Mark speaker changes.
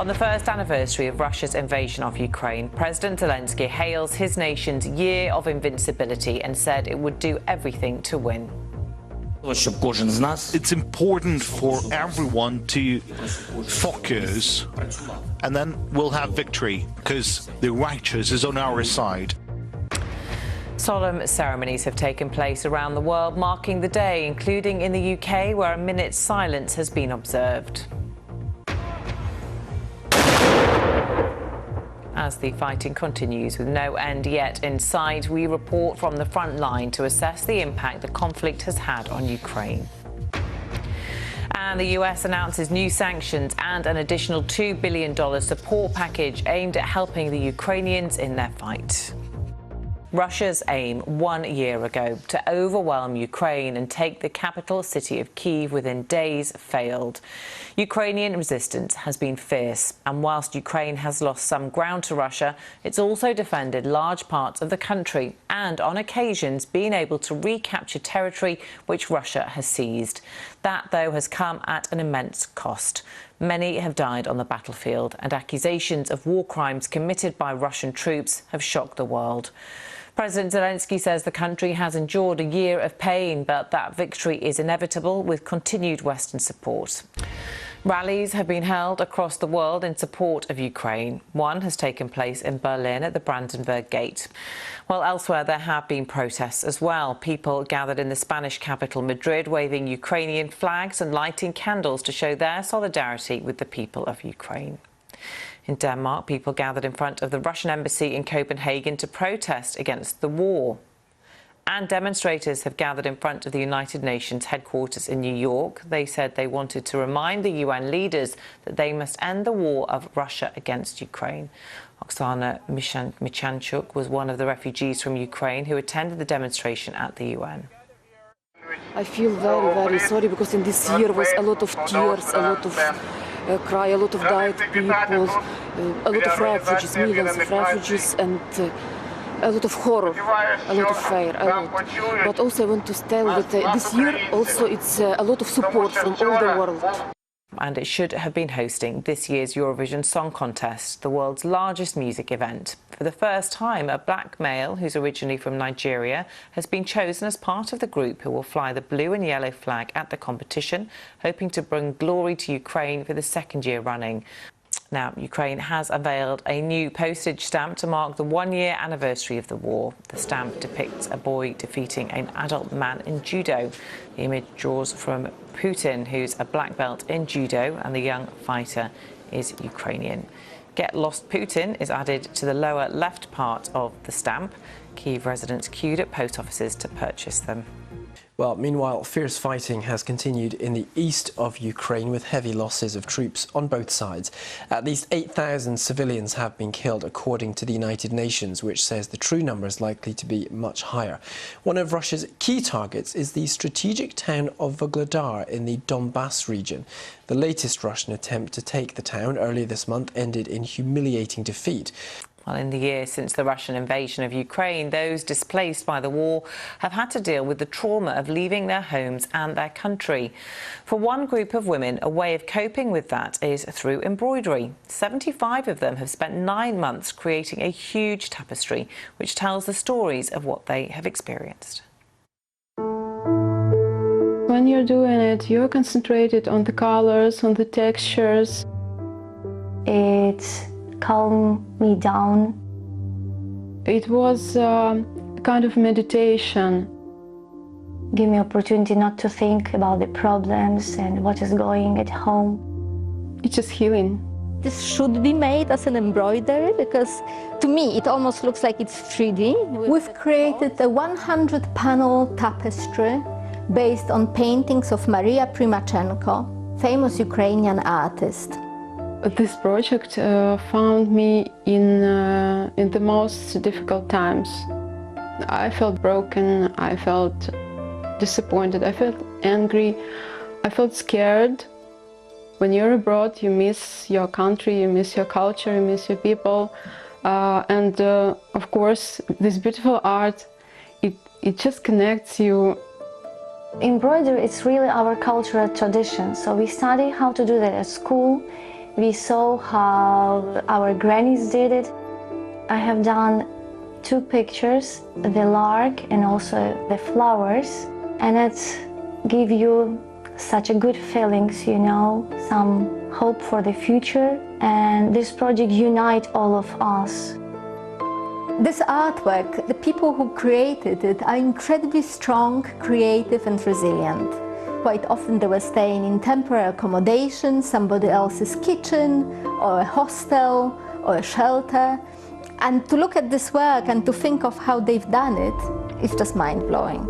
Speaker 1: On the first anniversary of Russia's invasion of Ukraine, President Zelensky hails his nation's year of invincibility and said it would do everything to win.
Speaker 2: It's important for everyone to focus, and then we'll have victory, because the righteous is on our side.
Speaker 1: Solemn ceremonies have taken place around the world marking the day, including in the UK, where a minute's silence has been observed. As the fighting continues with no end yet in sight, we report from the front line to assess the impact the conflict has had on Ukraine. And the US announces new sanctions and an additional $2 billion support package aimed at helping the Ukrainians in their fight. Russia's aim 1 year ago to overwhelm Ukraine and take the capital city of Kyiv within days failed. Ukrainian resistance has been fierce, and whilst Ukraine has lost some ground to Russia, it's also defended large parts of the country and, on occasions, been able to recapture territory which Russia has seized. That, though, has come at an immense cost. Many have died on the battlefield, and accusations of war crimes committed by Russian troops have shocked the world. President Zelensky says the country has endured a year of pain, but that victory is inevitable with continued Western support. Rallies have been held across the world in support of Ukraine. One has taken place in Berlin at the Brandenburg Gate. While elsewhere there have been protests as well. People gathered in the Spanish capital Madrid waving Ukrainian flags and lighting candles to show their solidarity with the people of Ukraine. In Denmark, people gathered in front of the Russian embassy in Copenhagen to protest against the war. And demonstrators have gathered in front of the United Nations headquarters in New York. They said they wanted to remind the UN leaders that they must end the war of Russia against Ukraine. Oksana Michanchuk was one of the refugees from Ukraine who attended the demonstration at the UN.
Speaker 3: I feel very, very sorry, because in this year was a lot of tears, a lot of cry, a lot of died people, a lot of refugees, millions of refugees, and a lot of horror, a lot of fear, a lot. But also I want to tell that this year also it's a lot of support from all the world.
Speaker 1: And it should have been hosting this year's Eurovision Song Contest, the world's largest music event. For the first time, a black male who's originally from Nigeria has been chosen as part of the group who will fly the blue and yellow flag at the competition, hoping to bring glory to Ukraine for the second year running. Now, Ukraine has unveiled a new postage stamp to mark the 1-year anniversary of the war. The stamp depicts a boy defeating an adult man in judo. The image draws from Putin, who's a black belt in judo, and the young fighter is Ukrainian. Get Lost Putin is added to the lower left part of the stamp. Kyiv residents queued at post offices to purchase them.
Speaker 4: Well, meanwhile, fierce fighting has continued in the east of Ukraine with heavy losses of troops on both sides. At least 8,000 civilians have been killed, according to the United Nations, which says the true number is likely to be much higher. One of Russia's key targets is the strategic town of Vuhledar in the Donbass region. The latest Russian attempt to take the town earlier this month ended in humiliating defeat.
Speaker 1: Well, in the year since the Russian invasion of Ukraine, those displaced by the war have had to deal with the trauma of leaving their homes and their country. For one group of women, a way of coping with that is through embroidery. 75 of them have spent 9 months creating a huge tapestry, which tells the stories of what they have experienced.
Speaker 5: When you're doing it, you're concentrated on the colors, on the textures.
Speaker 6: It's calm me down.
Speaker 5: It was a kind of meditation.
Speaker 6: Give me opportunity not to think about the problems and what is going at home.
Speaker 5: It's just healing.
Speaker 7: This should be made as an embroidery because to me it almost looks like it's 3D. We've created a 100-panel tapestry based on paintings of Maria Primachenko, famous Ukrainian artist.
Speaker 5: This project found me in the most difficult times. I felt broken, I felt disappointed, I felt angry, I felt scared. When you're abroad, you miss your country, you miss your culture, you miss your people. And of course, this beautiful art, it just connects you.
Speaker 6: Embroidery is really our cultural tradition, so we study how to do that at school. We saw how our grannies did it. I have done 2 pictures, the lark and also the flowers, and it gives you such a good feelings, you know, some hope for the future, and this project unites all of us.
Speaker 7: This artwork, the people who created it are incredibly strong, creative and resilient. Quite often they were staying in temporary accommodation, somebody else's kitchen, or a hostel, or a shelter. And to look at this work and to think of how they've done it is just mind-blowing.